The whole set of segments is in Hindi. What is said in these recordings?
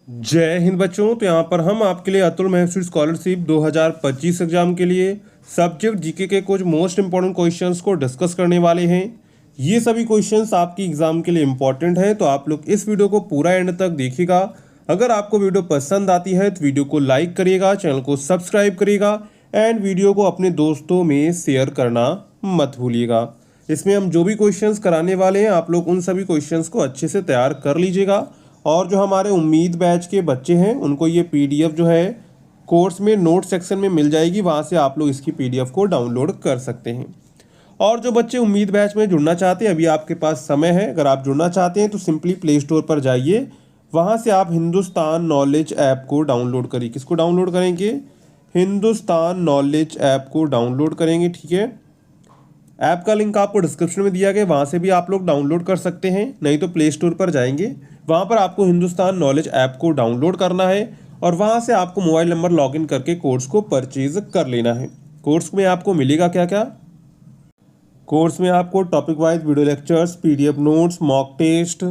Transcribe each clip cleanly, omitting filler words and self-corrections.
जय हिंद बच्चों। तो यहाँ पर हम आपके लिए अतुल महसूल स्कॉलरशिप 2025 एग्जाम के लिए सब्जेक्ट जीके के कुछ मोस्ट इंपॉर्टेंट क्वेश्चंस को डिस्कस करने वाले हैं। ये सभी क्वेश्चंस आपकी एग्जाम के लिए इंपॉर्टेंट है, तो आप लोग इस वीडियो को पूरा एंड तक देखिएगा। अगर आपको वीडियो पसंद आती है तो वीडियो को लाइक करिएगा, चैनल को सब्सक्राइब करिएगा एंड वीडियो को अपने दोस्तों में शेयर करना मत भूलिएगा। इसमें हम जो भी क्वेश्चंस कराने वाले हैं आप लोग उन सभी क्वेश्चंस को अच्छे से तैयार कर लीजिएगा। और जो हमारे उम्मीद बैच के बच्चे हैं उनको ये पीडीएफ जो है कोर्स में नोट सेक्शन में मिल जाएगी, वहाँ से आप लोग इसकी पीडीएफ को डाउनलोड कर सकते हैं। और जो बच्चे उम्मीद बैच में जुड़ना चाहते हैं, अभी आपके पास समय है। अगर आप जुड़ना चाहते हैं तो सिंपली प्ले स्टोर पर जाइए, वहाँ से आप हिंदुस्तान नॉलेज ऐप को डाउनलोड करिए। किसको डाउनलोड करेंगे? हिंदुस्तान नॉलेज ऐप को डाउनलोड करेंगे, ठीक है। ऐप का लिंक आपको डिस्क्रिप्शन में दिया गया, वहाँ से भी आप लोग डाउनलोड कर सकते हैं। नहीं तो प्ले स्टोर पर जाएंगे, वहाँ पर आपको हिंदुस्तान नॉलेज ऐप को डाउनलोड करना है और वहाँ से आपको मोबाइल नंबर लॉगिन करके कोर्स को परचेज कर लेना है। कोर्स में आपको मिलेगा क्या क्या? कोर्स में आपको topic wise video lectures, PDF notes, mock test,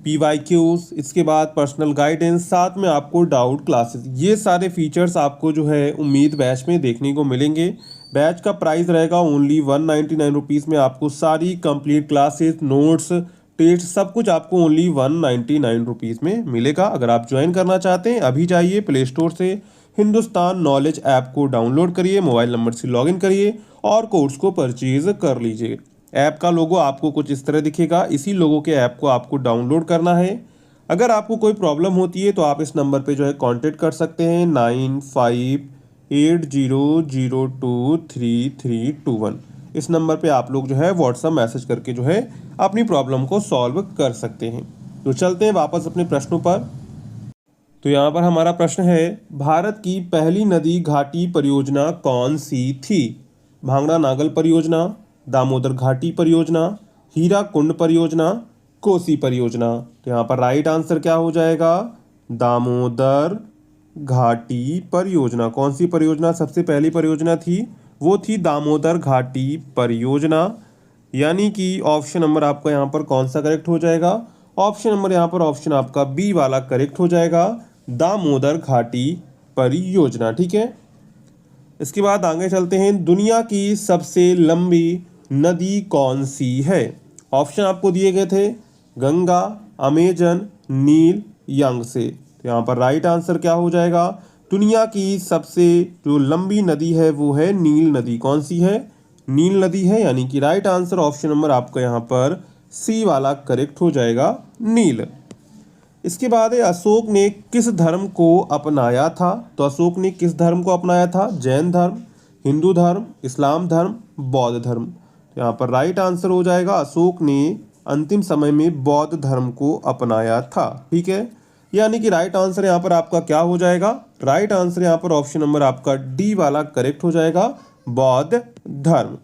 PYQs, इसके बाद पर्सनल गाइडेंस, साथ में आपको डाउट क्लासेस, ये सारे फीचर्स आपको जो है उम्मीद बैच में देखने को मिलेंगे। बैच का प्राइस रहेगा ओनली 199 रुपीज़ में। आपको सारी कंप्लीट क्लासेस, नोट्स, टेस्ट सब कुछ आपको ओनली 199 रुपीज़ में मिलेगा। अगर आप ज्वाइन करना चाहते हैं अभी जाइए प्ले स्टोर से हिंदुस्तान नॉलेज ऐप को डाउनलोड करिए, मोबाइल नंबर से लॉगिन करिए और कोर्स को परचेज कर लीजिए। ऐप का लोगो आपको कुछ इस तरह दिखेगा, इसी लोगो के ऐप को आपको डाउनलोड करना है। अगर आपको कोई प्रॉब्लम होती है तो आप इस नंबर पे जो है कांटेक्ट कर सकते हैं 9580023321। इस नंबर पे आप लोग जो है व्हाट्सएप मैसेज करके जो है अपनी प्रॉब्लम को सॉल्व कर सकते हैं। तो चलते हैं वापस अपने प्रश्नों पर। तो यहाँ पर हमारा प्रश्न है, भारत की पहली नदी घाटी परियोजना कौन सी थी? भांगड़ा नागल परियोजना, दामोदर घाटी परियोजना, हीरा कुंड परियोजना, कोसी परियोजना। तो यहाँ पर राइट आंसर क्या हो जाएगा? दामोदर घाटी परियोजना। कौन सी परियोजना सबसे पहली परियोजना थी? वो थी दामोदर घाटी परियोजना। यानी कि ऑप्शन नंबर आपका यहाँ पर कौन सा करेक्ट हो जाएगा? ऑप्शन नंबर यहाँ पर ऑप्शन आपका बी वाला करेक्ट हो जाएगा, दामोदर घाटी परियोजना, ठीक है। इसके बाद आगे चलते हैं, दुनिया की सबसे लंबी नदी कौन सी है? ऑप्शन आपको दिए गए थे गंगा, अमेजन, नील, यांगसे। तो यहाँ पर राइट आंसर क्या हो जाएगा? दुनिया की सबसे जो लंबी नदी है वो है नील नदी। कौन सी है? नील नदी है। यानी कि राइट आंसर ऑप्शन नंबर आपका यहाँ पर सी वाला करेक्ट हो जाएगा, नील। इसके बाद है, अशोक ने किस धर्म को अपनाया था? तो अशोक ने किस धर्म को अपनाया था? जैन धर्म, हिंदू धर्म, इस्लाम धर्म, बौद्ध धर्म। तो यहाँ पर राइट आंसर हो जाएगा, अशोक ने अंतिम समय में बौद्ध धर्म को अपनाया था, ठीक है। यानी कि राइट आंसर यहाँ पर आपका क्या हो जाएगा? राइट आंसर यहाँ पर ऑप्शन नंबर आपका डी वाला करेक्ट हो जाएगा, बौद्ध धर्म।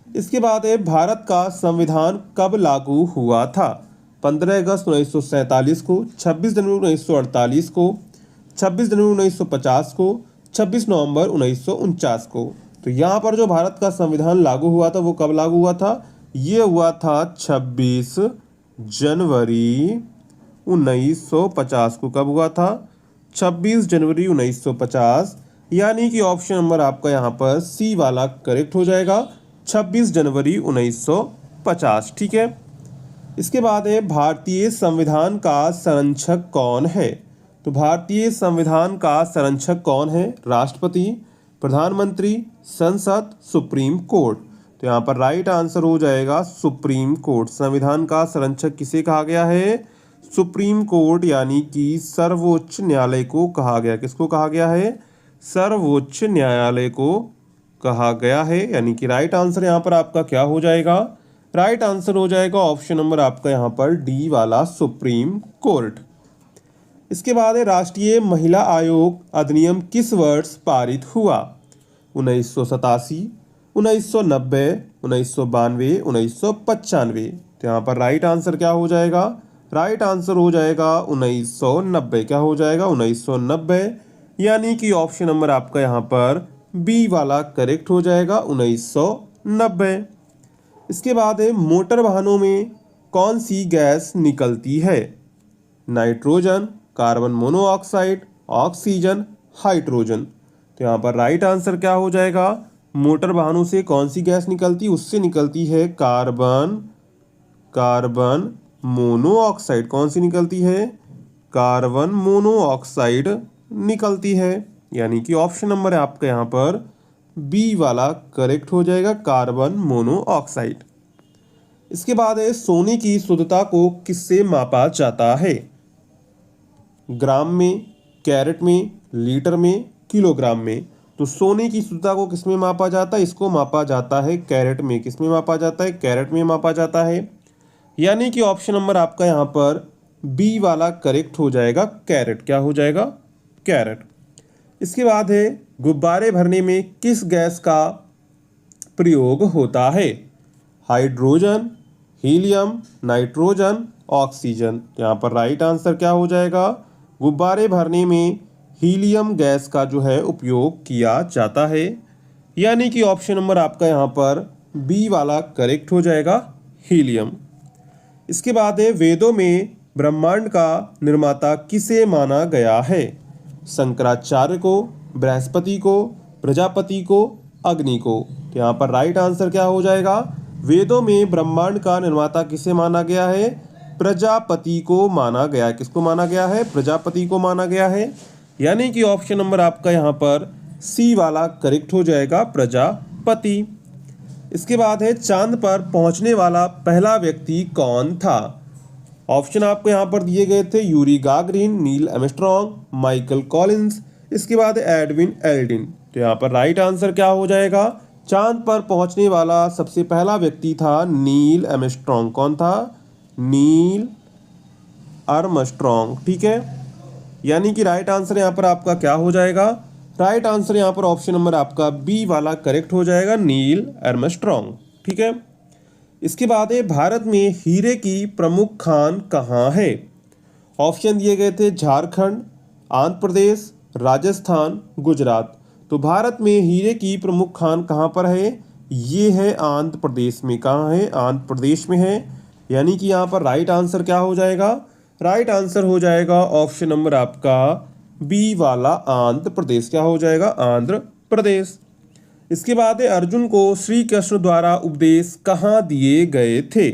इसके बाद है, भारत का संविधान कब लागू हुआ था? 15 अगस्त 1947 को, 26 जनवरी 1948 को, 26 जनवरी 1950 को, 26 नवंबर 1949 को। तो यहाँ पर जो भारत का संविधान लागू हुआ था वो कब लागू हुआ था? ये हुआ था 26 जनवरी 1950 को। कब हुआ था? 26 जनवरी 1950। यानी कि ऑप्शन नंबर आपका यहाँ पर सी वाला करेक्ट हो जाएगा, 26 जनवरी 1950, ठीक है। इसके बाद है, भारतीय संविधान का संरक्षक कौन है? तो भारतीय संविधान का संरक्षक कौन है? राष्ट्रपति, प्रधानमंत्री, संसद, सुप्रीम कोर्ट। तो यहाँ पर राइट आंसर हो जाएगा सुप्रीम कोर्ट। संविधान का संरक्षक किसे कहा गया है? सुप्रीम कोर्ट, यानी कि सर्वोच्च न्यायालय को कहा गया। किसको कहा गया है? सर्वोच्च न्यायालय को कहा गया है। यानी कि राइट आंसर यहाँ पर आपका क्या हो जाएगा? राइट आंसर हो जाएगा ऑप्शन नंबर आपका यहाँ पर डी वाला, सुप्रीम कोर्ट। इसके बाद है, राष्ट्रीय महिला आयोग अधिनियम किस वर्ष पारित हुआ? 1987, 1990, 1992, 1995। तो यहाँ पर राइट आंसर क्या हो जाएगा? राइट आंसर हो जाएगा 1990। क्या हो जाएगा? 1990। यानी कि ऑप्शन नंबर आपका यहाँ पर बी वाला करेक्ट हो जाएगा, 1990। इसके बाद है, मोटर वाहनों में कौन सी गैस निकलती है? Nitrogen, carbon monoxide, oxygen, hydrogen. तो यहाँ पर राइट आंसर क्या हो जाएगा, मोटर वाहनों से कौन सी गैस निकलती, उससे निकलती है कार्बन मोनोऑक्साइड। कौन सी निकलती है, कार्बन मोनोऑक्साइड निकलती है। यानी कि ऑप्शन नंबर है आपका यहाँ पर बी वाला करेक्ट हो जाएगा, कार्बन मोनोऑक्साइड। इसके बाद है सोने की शुद्धता को किससे मापा जाता है, ग्राम में, कैरेट में, लीटर में, किलोग्राम में। तो सोने की शुद्धता को किसमें मापा जाता है, इसको मापा जाता है कैरेट में। किसमें मापा जाता है, कैरेट में मापा जाता है। यानी कि ऑप्शन नंबर आपका यहाँ पर बी वाला करेक्ट हो जाएगा, कैरेट। क्या हो जाएगा, कैरेट। इसके बाद है गुब्बारे भरने में किस गैस का प्रयोग होता है, हाइड्रोजन, हीलियम, नाइट्रोजन, ऑक्सीजन। यहाँ पर राइट आंसर क्या हो जाएगा, गुब्बारे भरने में हीलियम गैस का जो है उपयोग किया जाता है। यानी कि ऑप्शन नंबर आपका यहाँ पर बी वाला करेक्ट हो जाएगा, हीलियम। इसके बाद है वेदों में ब्रह्मांड का निर्माता किसे माना गया है, शंकराचार्य को, बृहस्पति को, प्रजापति को, अग्नि को। तो यहाँ पर राइट आंसर क्या हो जाएगा, वेदों में ब्रह्मांड का निर्माता किसे माना गया है, प्रजापति को माना गया है। किसको माना गया है, प्रजापति को माना गया है। यानी कि ऑप्शन नंबर आपका यहाँ पर सी वाला करेक्ट हो जाएगा, प्रजापति। इसके बाद है चांद पर पहुंचने वाला पहला व्यक्ति कौन था, ऑप्शन आपको यहाँ पर दिए गए थे, Yuri Gagarin, Neil Armstrong, Michael Collins, इसके बाद एडविन एल्ड्रिन। तो यहाँ पर राइट आंसर क्या हो जाएगा, चांद पर पहुंचने वाला सबसे पहला व्यक्ति था नील आर्मस्ट्रॉन्ग। कौन था, नील आर्मस्ट्रॉन्ग। ठीक है, यानी कि राइट आंसर यहाँ पर आपका क्या हो जाएगा, राइट आंसर यहाँ पर ऑप्शन नंबर आपका बी वाला करेक्ट हो जाएगा, नील आर्मस्ट्रॉन्ग। ठीक है। इसके बाद है भारत में हीरे की प्रमुख खान कहाँ है, ऑप्शन दिए गए थे झारखंड, आंध्र प्रदेश, राजस्थान, गुजरात। तो भारत में हीरे की प्रमुख खान कहाँ पर है, ये है आंध्र प्रदेश में। कहाँ है, आंध्र प्रदेश में है। यानी कि यहाँ पर राइट आंसर क्या हो जाएगा, राइट आंसर हो जाएगा ऑप्शन नंबर आपका बी वाला, आंध्र प्रदेश। क्या हो जाएगा, आंध्र प्रदेश। इसके बाद है अर्जुन को श्री कृष्ण द्वारा उपदेश कहाँ दिए गए थे,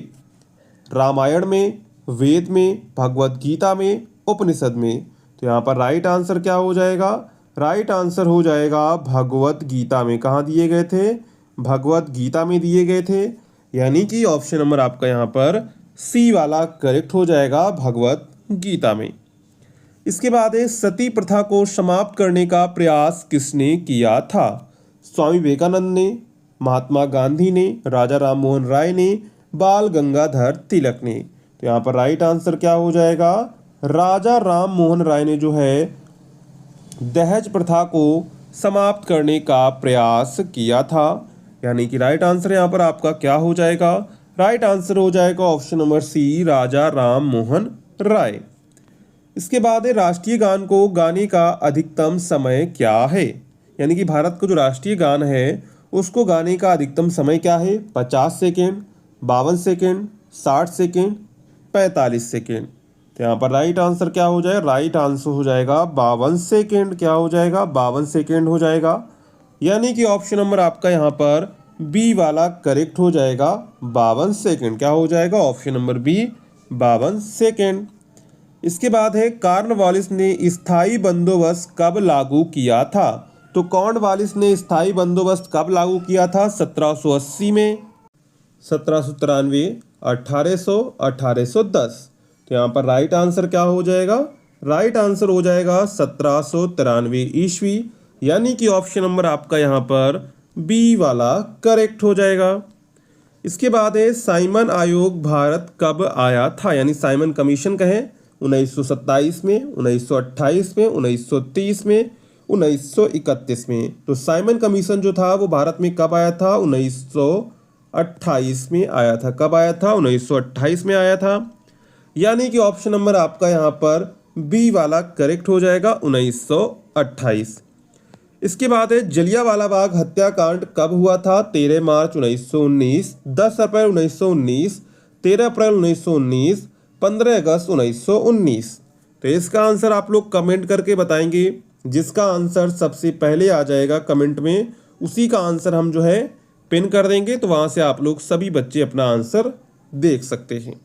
रामायण में, वेद में, भगवत गीता में, उपनिषद में। तो यहाँ पर राइट आंसर क्या हो जाएगा, राइट आंसर हो जाएगा भगवत गीता में। कहाँ दिए गए थे, भगवत गीता में दिए गए थे। यानी कि ऑप्शन नंबर आपका यहाँ पर सी वाला करेक्ट हो जाएगा, भगवत गीता में। इसके बाद है सती प्रथा को समाप्त करने का प्रयास किसने किया था, स्वामी विवेकानंद ने, महात्मा गांधी ने, राजा राम मोहन राय ने, बाल गंगाधर तिलक ने। तो यहाँ पर राइट आंसर क्या हो जाएगा, राजा राम मोहन राय ने जो है दहेज प्रथा को समाप्त करने का प्रयास किया था। यानी कि राइट आंसर यहाँ पर आपका क्या हो जाएगा, राइट आंसर हो जाएगा ऑप्शन नंबर सी, राजा राम मोहन राय। इसके बाद है राष्ट्रीय गान को गाने का अधिकतम समय क्या है, यानी कि भारत का जो राष्ट्रीय गान है उसको गाने का अधिकतम समय क्या है, 50 सेकेंड, 52 सेकेंड, 60 सेकेंड, 45 सेकेंड। तो यहाँ पर राइट आंसर क्या हो जाएगा, राइट आंसर हो जाएगा 52 सेकेंड। क्या हो जाएगा, 52 सेकेंड हो जाएगा। यानी कि ऑप्शन नंबर आपका यहाँ पर बी वाला करेक्ट हो जाएगा, 52 सेकेंड। क्या हो जाएगा, ऑप्शन नंबर बी, 52 सेकेंड। इसके बाद है कॉर्नवालिस ने स्थायी बंदोबस्त कब लागू किया था, तो कॉर्नवालिस ने स्थायी बंदोबस्त कब लागू किया था, 1780 में, 1793, 1800, 1810। तो यहाँ पर राइट आंसर क्या हो जाएगा, राइट आंसर हो जाएगा 1793 ईस्वी। यानी कि ऑप्शन नंबर आपका यहाँ पर बी वाला करेक्ट हो जाएगा। इसके बाद है साइमन आयोग भारत कब आया था, यानी साइमन कमीशन कहें, 1927 में, 1928 में, 1930 में, 1931 में। तो साइमन कमीशन जो था वो भारत में कब आया था, 1928 में आया था। कब आया था, 1928 में आया था। यानी कि ऑप्शन नंबर आपका यहाँ पर बी वाला करेक्ट हो जाएगा, 1928। इसके बाद है जलियांवाला बाग हत्याकांड कब हुआ था, 13 मार्च 1919, 10 अप्रैल 1919, 13 अप्रैल 1919, 15 अगस्त 1919। तो इसका आंसर आप लोग कमेंट करके बताएंगे। जिसका आंसर सबसे पहले आ जाएगा कमेंट में, उसी का आंसर हम जो है पिन कर देंगे, तो वहाँ से आप लोग सभी बच्चे अपना आंसर देख सकते हैं।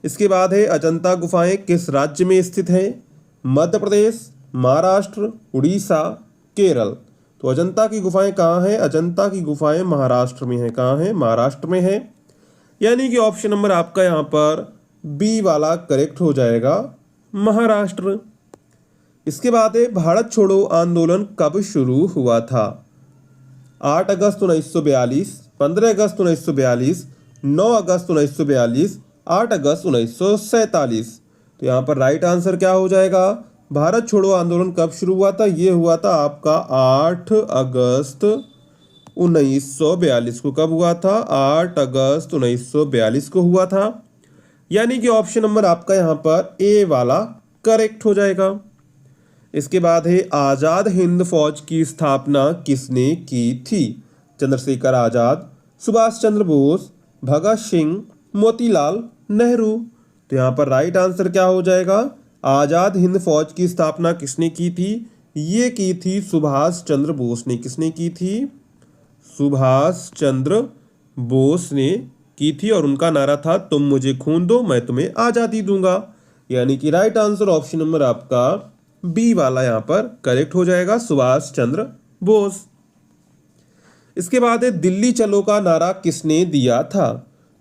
इसके बाद है अजंता गुफाएं किस राज्य में स्थित है? मध्य प्रदेश, महाराष्ट्र, उड़ीसा, केरल। तो अजंता की गुफाएं कहाँ हैं? अजंता की गुफाएं महाराष्ट्र में है। कहाँ है? महाराष्ट्र में है। यानी कि ऑप्शन नंबर आपका यहाँ पर बी वाला करेक्ट हो जाएगा, महाराष्ट्र। इसके बाद है भारत छोड़ो आंदोलन कब शुरू हुआ था? 8 अगस्त 1942, 15 अगस्त 1942, 9 अगस्त 1942, 8 अगस्त 1947। तो यहाँ पर राइट आंसर क्या हो जाएगा? भारत छोड़ो आंदोलन कब शुरू हुआ था? ये हुआ था आपका 8 अगस्त 1942 को। कब हुआ था? 8 अगस्त 1942 को हुआ था। यानी कि ऑप्शन नंबर आपका यहाँ पर ए वाला करेक्ट हो जाएगा। इसके बाद है आज़ाद हिंद फौज की स्थापना किसने की थी? चंद्रशेखर आज़ाद, सुभाष चंद्र बोस, भगत सिंह, मोतीलाल नेहरू। तो यहाँ पर राइट आंसर क्या हो जाएगा? आज़ाद हिंद फौज की स्थापना किसने की थी? ये की थी सुभाष चंद्र बोस ने। किसने की थी? सुभाष चंद्र बोस ने की थी, और उनका नारा था तुम मुझे खून दो मैं तुम्हें आज़ादी दूंगा। यानी कि राइट आंसर ऑप्शन नंबर आपका बी वाला यहाँ पर करेक्ट हो जाएगा, सुभाष चंद्र बोस। इसके बाद है दिल्ली चलो का नारा किसने दिया था?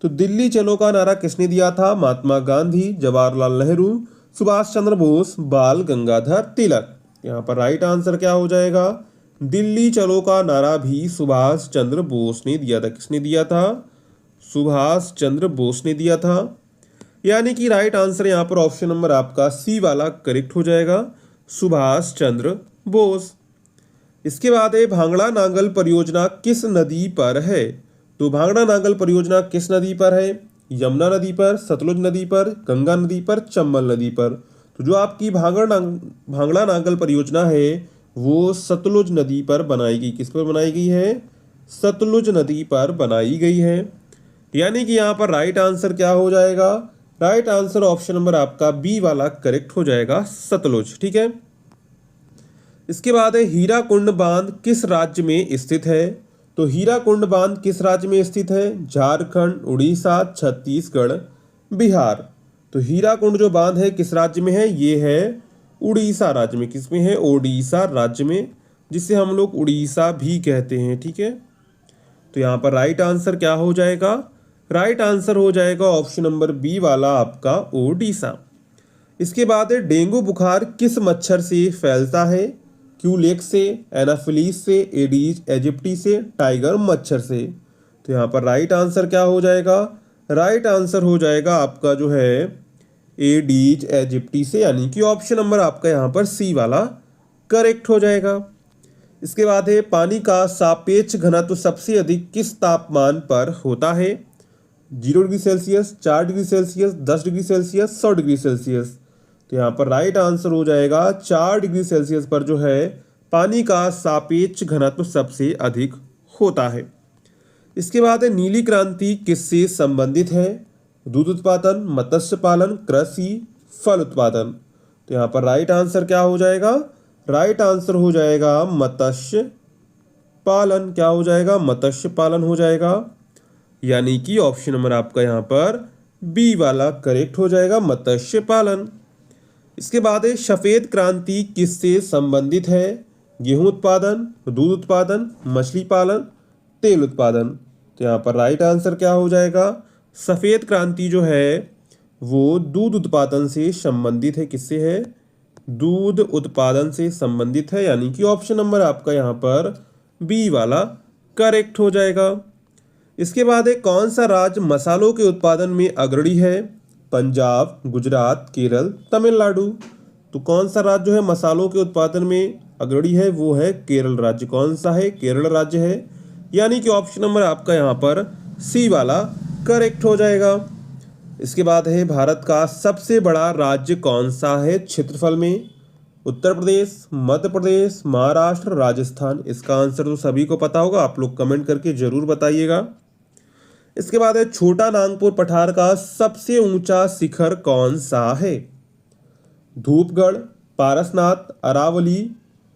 तो दिल्ली चलो का नारा किसने दिया था? महात्मा गांधी, जवाहरलाल नेहरू, सुभाष चंद्र बोस, बाल गंगाधर तिलक। यहाँ पर राइट आंसर क्या हो जाएगा? दिल्ली चलो का नारा भी सुभाष चंद्र बोस ने दिया था। किसने दिया था? सुभाष चंद्र बोस ने दिया था। यानी कि राइट आंसर यहाँ पर ऑप्शन नंबर आपका सी वाला करेक्ट हो जाएगा, सुभाष चंद्र बोस। इसके बाद है भांगड़ा नांगल परियोजना किस नदी पर है? तो भांगड़ा नांगल परियोजना किस नदी पर है? यमुना नदी पर, सतलुज नदी पर, गंगा नदी पर, चंबल नदी पर। तो जो आपकी भांगड़ा नांगल परियोजना है वो सतलुज नदी पर बनाई गई। किस पर बनाई गई है? सतलुज नदी पर बनाई गई है। यानी कि यहाँ पर राइट आंसर क्या हो जाएगा? राइट आंसर ऑप्शन नंबर आपका बी वाला करेक्ट हो जाएगा, सतलुज। ठीक है। इसके बाद है हीराकुंड बांध किस राज्य में स्थित है? तो हीराकुंड बांध किस राज्य में स्थित है? झारखंड, उड़ीसा, छत्तीसगढ़, बिहार। तो हीराकुंड जो बांध है किस राज्य में है? ये है उड़ीसा राज्य में। किस में है? उड़ीसा राज्य में, जिसे हम लोग उड़ीसा भी कहते हैं। ठीक है। तो यहाँ पर राइट आंसर क्या हो जाएगा? राइट आंसर हो जाएगा ऑप्शन नंबर बी वाला आपका, ओडिशा। इसके बाद है डेंगू बुखार किस मच्छर से फैलता है? क्यूलेक्स से, एनाफिलीज से, एडीज एजिप्टी से, टाइगर मच्छर से। तो यहाँ पर राइट आंसर क्या हो जाएगा? राइट आंसर हो जाएगा आपका जो है एडीज एजिप्टी से, यानी कि ऑप्शन नंबर आपका यहाँ पर सी वाला करेक्ट हो जाएगा। इसके बाद है पानी का सापेक्ष घनत्व सबसे अधिक किस तापमान पर होता है? 0 degree Celsius, 4 degree Celsius, 10 degree Celsius, 100 degree Celsius. तो यहाँ पर राइट आंसर हो जाएगा 4 डिग्री सेल्सियस पर जो है पानी का सापेक्ष घनत्व सबसे अधिक होता है। इसके बाद है नीली क्रांति किससे संबंधित है? दूध उत्पादन, मत्स्य पालन, कृषि, फल उत्पादन। तो यहाँ पर राइट आंसर क्या हो जाएगा? राइट आंसर हो जाएगा मत्स्य पालन। क्या हो जाएगा? मत्स्य पालन हो जाएगा। यानी कि ऑप्शन नंबर आपका यहाँ पर बी वाला करेक्ट हो जाएगा, मत्स्य पालन। इसके बाद है सफेद क्रांति किससे संबंधित है? गेहूं उत्पादन, दूध उत्पादन, मछली पालन, तेल उत्पादन। तो यहाँ पर राइट आंसर क्या हो जाएगा? सफेद क्रांति जो है वो दूध उत्पादन से संबंधित है। किससे है? दूध उत्पादन से संबंधित है। यानी कि ऑप्शन नंबर आपका यहाँ पर बी वाला करेक्ट हो जाएगा। इसके बाद है कौन सा राज्य मसालों के उत्पादन में अग्रणी है? पंजाब, गुजरात, केरल, तमिलनाडु। तो कौन सा राज्य जो है मसालों के उत्पादन में अग्रणी है? वो है केरल राज्य। कौन सा है? केरल राज्य है। यानी कि ऑप्शन नंबर आपका यहाँ पर सी वाला करेक्ट हो जाएगा। इसके बाद है भारत का सबसे बड़ा राज्य कौन सा है क्षेत्रफल में? उत्तर प्रदेश, मध्य प्रदेश, महाराष्ट्र, राजस्थान। इसका आंसर तो सभी को पता होगा, आप लोग कमेंट करके जरूर बताइएगा। इसके बाद है छोटा नागपुर पठार का सबसे ऊंचा शिखर कौन सा है? धूपगढ़, पारसनाथ, अरावली,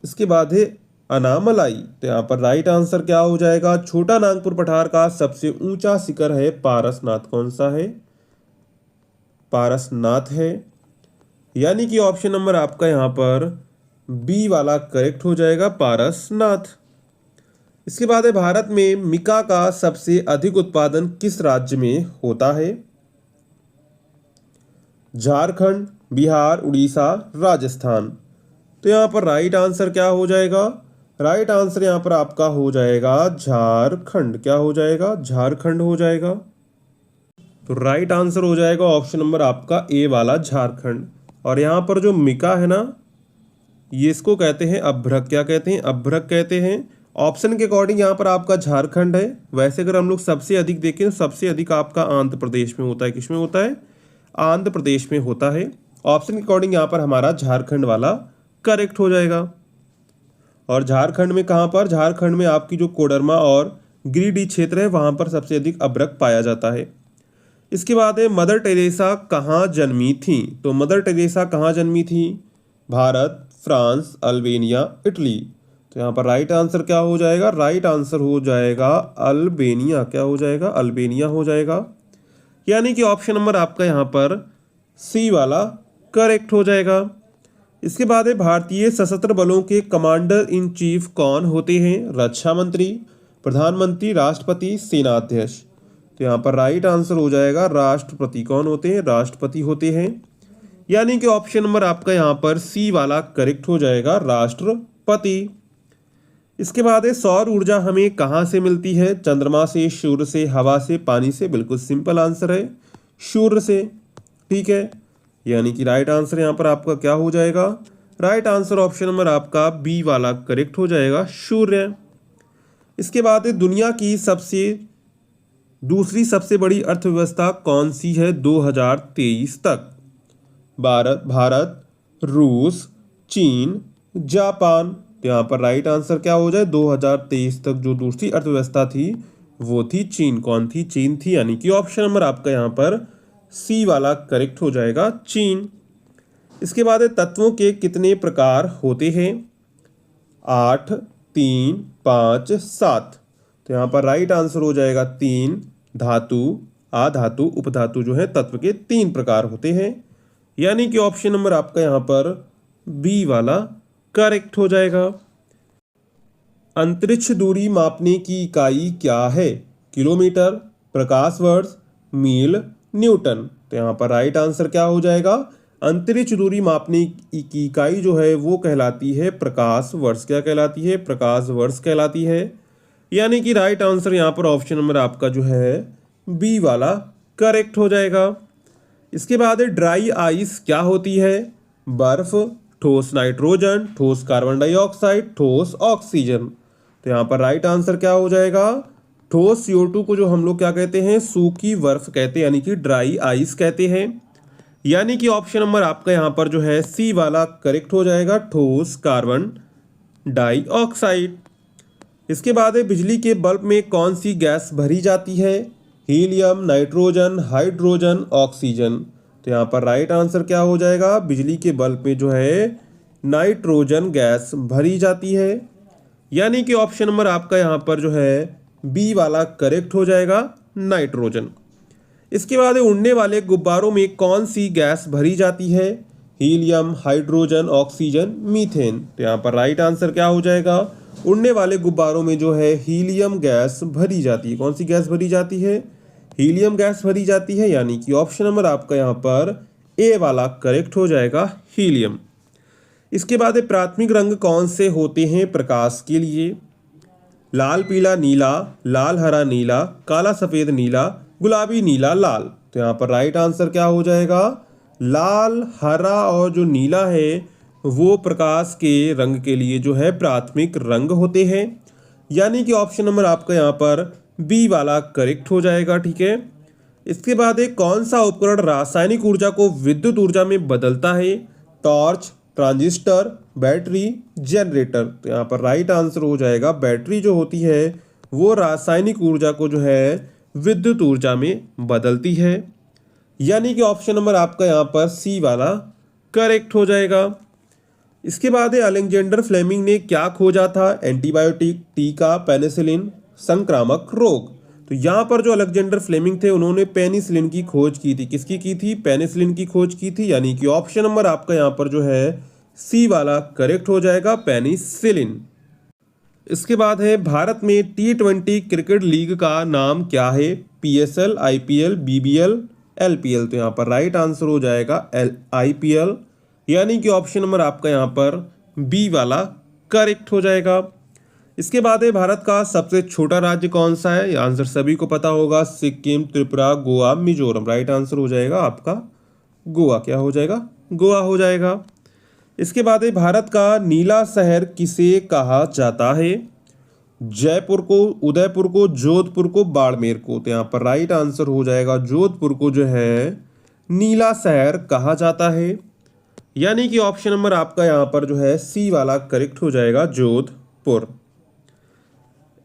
इसके बाद है अनामलाई। तो यहाँ पर राइट आंसर क्या हो जाएगा? छोटा नागपुर पठार का सबसे ऊंचा शिखर है पारसनाथ। कौन सा है? पारसनाथ है। यानी कि ऑप्शन नंबर आपका यहाँ पर बी वाला करेक्ट हो जाएगा, पारसनाथ। इसके बाद है भारत में मिका का सबसे अधिक उत्पादन किस राज्य में होता है? झारखंड, बिहार, उड़ीसा, राजस्थान। तो यहाँ पर राइट आंसर क्या हो जाएगा? राइट आंसर यहाँ पर आपका हो जाएगा झारखंड। क्या हो जाएगा? झारखंड हो जाएगा। तो राइट आंसर हो जाएगा ऑप्शन नंबर आपका ए वाला, झारखंड। और यहाँ पर जो मिका है ना, ये इसको कहते हैं अभ्रक। क्या कहते हैं? अभ्रक कहते हैं। ऑप्शन के अकॉर्डिंग यहाँ पर आपका झारखंड है। वैसे अगर हम लोग सबसे अधिक देखें तो सबसे अधिक आपका आंध्र प्रदेश में होता है। किस में होता है? आंध्र प्रदेश में होता है। ऑप्शन के अकॉर्डिंग यहाँ पर हमारा झारखंड वाला करेक्ट हो जाएगा। और झारखंड में कहाँ पर? झारखंड में आपकी जो कोडरमा और गिरिडीह क्षेत्र है वहाँ पर सबसे अधिक अभ्रक पाया जाता है। इसके बाद है मदर टेरेसा कहाँ जन्मी थी? तो मदर टेरेसा कहाँ जन्मी थी? Bharat, France, Albania, Italy. तो यहाँ पर राइट आंसर क्या हो जाएगा? राइट आंसर हो जाएगा अल्बेनिया। क्या हो जाएगा? अल्बेनिया हो जाएगा। यानी कि ऑप्शन नंबर आपका यहाँ पर सी वाला करेक्ट हो जाएगा। इसके बाद है भारतीय सशस्त्र बलों के कमांडर इन चीफ कौन होते हैं? रक्षा मंत्री, प्रधानमंत्री, राष्ट्रपति, सेनाध्यक्ष। तो यहाँ पर राइट आंसर हो जाएगा राष्ट्रपति। कौन होते हैं? राष्ट्रपति होते हैं। यानी कि ऑप्शन नंबर आपका यहाँ पर सी वाला करेक्ट हो जाएगा, राष्ट्रपति। इसके बाद है सौर ऊर्जा हमें कहाँ से मिलती है? चंद्रमा से, सूर्य से, हवा से, पानी से। बिल्कुल सिंपल आंसर है, सूर्य से। ठीक है, यानी कि राइट आंसर यहाँ पर आपका क्या हो जाएगा? राइट आंसर ऑप्शन नंबर आपका बी वाला करेक्ट हो जाएगा, सूर्य। इसके बाद है दुनिया की दूसरी सबसे बड़ी अर्थव्यवस्था कौन सी है 2023 तक? भारत, रूस, चीन, जापान। तो यहाँ पर राइट आंसर क्या हो जाए? 2023 तक जो दूसरी अर्थव्यवस्था थी वो थी चीन। कौन थी? चीन थी। यानी कि ऑप्शन नंबर आपका यहाँ पर सी वाला करेक्ट हो जाएगा, चीन। इसके बाद तत्वों के कितने प्रकार होते हैं? 8, 3, 5, 7। तो यहाँ पर राइट आंसर हो जाएगा 3। धातु, अधातु, उपधातु जो है तत्व के 3 प्रकार होते हैं। यानी कि ऑप्शन नंबर आपका यहाँ पर बी वाला करेक्ट हो जाएगा। अंतरिक्ष दूरी मापने की इकाई क्या है? किलोमीटर, प्रकाश वर्ष, मील, न्यूटन। तो यहाँ पर राइट आंसर क्या हो जाएगा? अंतरिक्ष दूरी मापने की इकाई जो है वो कहलाती है प्रकाश वर्ष। क्या कहलाती है? प्रकाश वर्ष कहलाती है। यानी कि राइट आंसर यहाँ पर ऑप्शन नंबर आपका जो है बी वाला करेक्ट हो जाएगा। इसके बाद ड्राई आइस क्या होती है? बर्फ, ठोस नाइट्रोजन, ठोस कार्बन डाइऑक्साइड, ठोस ऑक्सीजन। तो यहाँ पर राइट आंसर क्या हो जाएगा? ठोस CO2 को जो हम लोग क्या कहते हैं? सूखी बर्फ कहते हैं, यानी कि ड्राई आइस कहते हैं। यानी कि ऑप्शन नंबर आपका यहाँ पर जो है सी वाला करेक्ट हो जाएगा, ठोस कार्बन डाइऑक्साइड। इसके बाद बिजली के बल्ब में कौन सी गैस भरी जाती है? Helium, nitrogen, hydrogen, oxygen. तो यहाँ पर राइट आंसर क्या हो जाएगा? बिजली के बल्ब में जो है नाइट्रोजन गैस भरी जाती है। यानी कि ऑप्शन नंबर आपका यहाँ पर जो है बी वाला करेक्ट हो जाएगा, नाइट्रोजन। इसके बाद उड़ने वाले गुब्बारों में कौन सी गैस भरी जाती है? Helium, hydrogen, oxygen, methane. तो यहाँ पर राइट आंसर क्या हो जाएगा? उड़ने वाले गुब्बारों में जो है हीलियम गैस भरी जाती है। कौन सी गैस भरी जाती है? हीलियम गैस भरी जाती है। यानी कि ऑप्शन नंबर आपका यहाँ पर ए वाला करेक्ट हो जाएगा, हीलियम। इसके बाद प्राथमिक रंग कौन से होते हैं प्रकाश के लिए? लाल, पीला, नीला, लाल, हरा, नीला, काला, सफ़ेद, नीला, गुलाबी, नीला, लाल। तो यहाँ पर राइट आंसर क्या हो जाएगा? लाल, हरा और जो नीला है वो प्रकाश के रंग के लिए जो है प्राथमिक रंग होते हैं। यानी कि ऑप्शन नंबर आपका यहाँ पर बी वाला करेक्ट हो जाएगा। ठीक है, इसके बाद कौन सा उपकरण रासायनिक ऊर्जा को विद्युत ऊर्जा में बदलता है? Torch, transistor, battery, generator. तो यहाँ पर राइट आंसर हो जाएगा बैटरी जो होती है वो रासायनिक ऊर्जा को जो है विद्युत ऊर्जा में बदलती है। यानी कि ऑप्शन नंबर आपका यहाँ पर सी वाला करेक्ट हो जाएगा। इसके बाद है अलेक्जेंडर फ्लेमिंग ने क्या खोजा था? एंटीबायोटिक, टीका, पेनिसिलिन, संक्रामक रोग। तो यहाँ पर जो अलेक्जेंडर फ्लेमिंग थे उन्होंने पेनिसिलिन की खोज की थी। किसकी की थी? पेनिसिलिन की खोज की थी, यानी कि ऑप्शन नंबर आपका यहाँ पर जो है सी वाला करेक्ट हो जाएगा, पेनिसिलिन। इसके बाद है भारत में T20 क्रिकेट लीग का नाम क्या है? PSL, IPL, BBL, LPL। तो यहाँ पर राइट आंसर हो जाएगा IPL, यानी कि ऑप्शन नंबर आपका यहाँ पर बी वाला करेक्ट हो जाएगा। इसके बाद है भारत का सबसे छोटा राज्य कौन सा है? आंसर सभी को पता होगा, सिक्किम, त्रिपुरा, गोवा, मिजोरम। राइट आंसर हो जाएगा आपका गोवा। क्या हो जाएगा? गोवा हो जाएगा। इसके बाद है भारत का नीला शहर किसे कहा जाता है? जयपुर को, उदयपुर को, जोधपुर को, बाड़मेर को। तो यहाँ पर राइट आंसर हो जाएगा जोधपुर को जो है नीला शहर कहा जाता है, यानी कि ऑप्शन नंबर आपका यहाँ पर जो है सी वाला करेक्ट हो जाएगा, जोधपुर।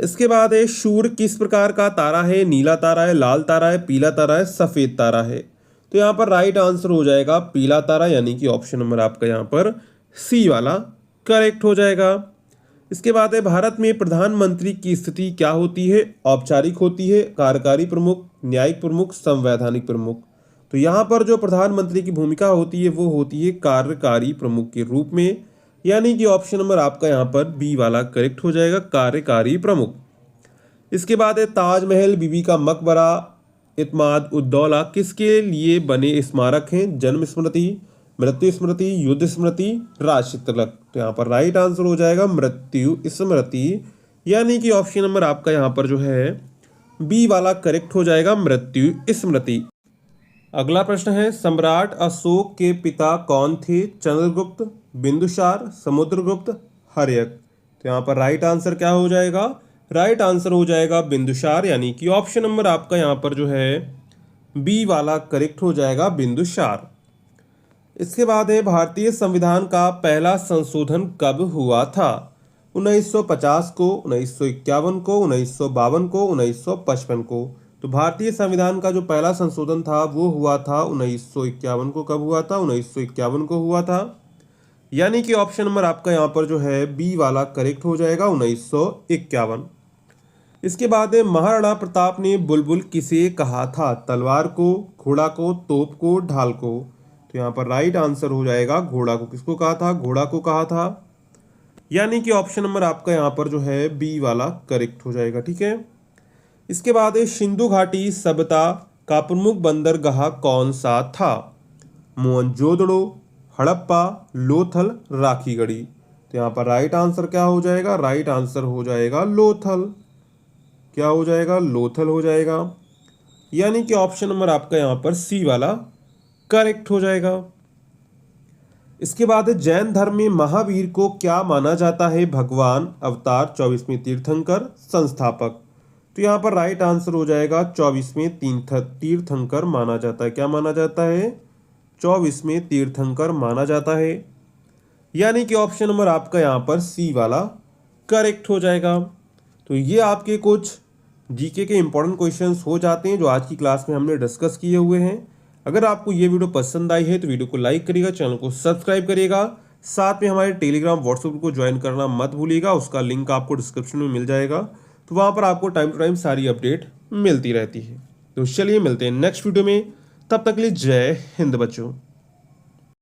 इसके बाद है सूर्य किस प्रकार का तारा है? नीला तारा है, लाल तारा है, पीला तारा है, सफेद तारा है। तो यहाँ पर राइट आंसर हो जाएगा पीला तारा, यानी कि ऑप्शन नंबर आपका यहाँ पर सी वाला करेक्ट हो जाएगा। इसके बाद है भारत में प्रधानमंत्री की स्थिति क्या होती है? औपचारिक होती है, कार्यकारी प्रमुख, न्यायिक प्रमुख, संवैधानिक प्रमुख। तो यहाँ पर जो प्रधानमंत्री की भूमिका होती है वो होती है कार्यकारी प्रमुख के रूप में, यानी कि ऑप्शन नंबर आपका यहाँ पर बी वाला करेक्ट हो जाएगा, कार्यकारी प्रमुख। इसके बाद है ताजमहल, बीबी का मकबरा, इत्माद उद्दौला किसके लिए बने स्मारक हैं? जन्म स्मृति, मृत्यु स्मृति, युद्ध स्मृति, राष्ट्रीय तिलक। तो यहाँ पर राइट आंसर हो जाएगा मृत्यु स्मृति, यानी कि ऑप्शन नंबर आपका यहाँ पर जो है बी वाला करेक्ट हो जाएगा, मृत्यु स्मृति। अगला प्रश्न है सम्राट अशोक के पिता कौन थे? चंद्रगुप्त, बिंदुसार, समुद्रगुप्त, हर्यक। तो यहाँ पर राइट आंसर क्या हो जाएगा? राइट आंसर हो जाएगा बिंदुसार, यानी कि ऑप्शन नंबर आपका यहाँ पर जो है बी वाला करेक्ट हो जाएगा, बिंदुसार। इसके बाद है भारतीय संविधान का पहला संशोधन कब हुआ था? 1950 को, 1951 को, 1952 को, 1955 को। तो भारतीय संविधान का जो पहला संशोधन था वो हुआ था 1951 को। कब हुआ था? 1951 को हुआ था, यानी कि ऑप्शन नंबर आपका यहाँ पर जो है बी वाला करेक्ट हो जाएगा, 1951। इसके बाद है महाराणा प्रताप ने बुलबुल किसे कहा था? तलवार को, घोड़ा को, तोप को, ढाल को। तो यहाँ पर राइट आंसर हो जाएगा घोड़ा को। किसको कहा था? घोड़ा को कहा था, यानी कि ऑप्शन नंबर आपका यहाँ पर जो है बी वाला करेक्ट हो जाएगा। ठीक है। इसके बाद है सिंधु घाटी सभ्यता का प्रमुख बंदरगाह कौन सा था? मोहनजोदड़ो, हड़प्पा, लोथल, राखीगढ़ी। तो यहाँ पर राइट आंसर क्या हो जाएगा? राइट आंसर हो जाएगा लोथल। क्या हो जाएगा? लोथल हो जाएगा, यानी कि ऑप्शन नंबर आपका यहाँ पर सी वाला करेक्ट हो जाएगा। इसके बाद जैन धर्म में महावीर को क्या माना जाता है? भगवान, अवतार, 24वें तीर्थंकर, संस्थापक। तो यहाँ पर राइट आंसर हो जाएगा 24वें तीर्थंकर माना जाता है। क्या माना जाता है? 24वें तीर्थंकर माना जाता है, यानी कि ऑप्शन नंबर आपका यहाँ पर सी वाला करेक्ट हो जाएगा। तो ये आपके कुछ जीके के इंपॉर्टेंट क्वेश्चंस हो जाते हैं जो आज की क्लास में हमने डिस्कस किए हुए हैं। अगर आपको ये वीडियो पसंद आई है तो वीडियो को लाइक करिएगा, चैनल को सब्सक्राइब करिएगा, साथ में हमारे टेलीग्राम व्हाट्सएप ग्रुप को ज्वाइन करना मत भूलिएगा। उसका लिंक आपको डिस्क्रिप्शन में मिल जाएगा, तो वहाँ पर आपको टाइम टू टाइम सारी अपडेट मिलती रहती है। तो चलिए मिलते हैं नेक्स्ट वीडियो में, तब तक के लिए जय हिंद बच्चों।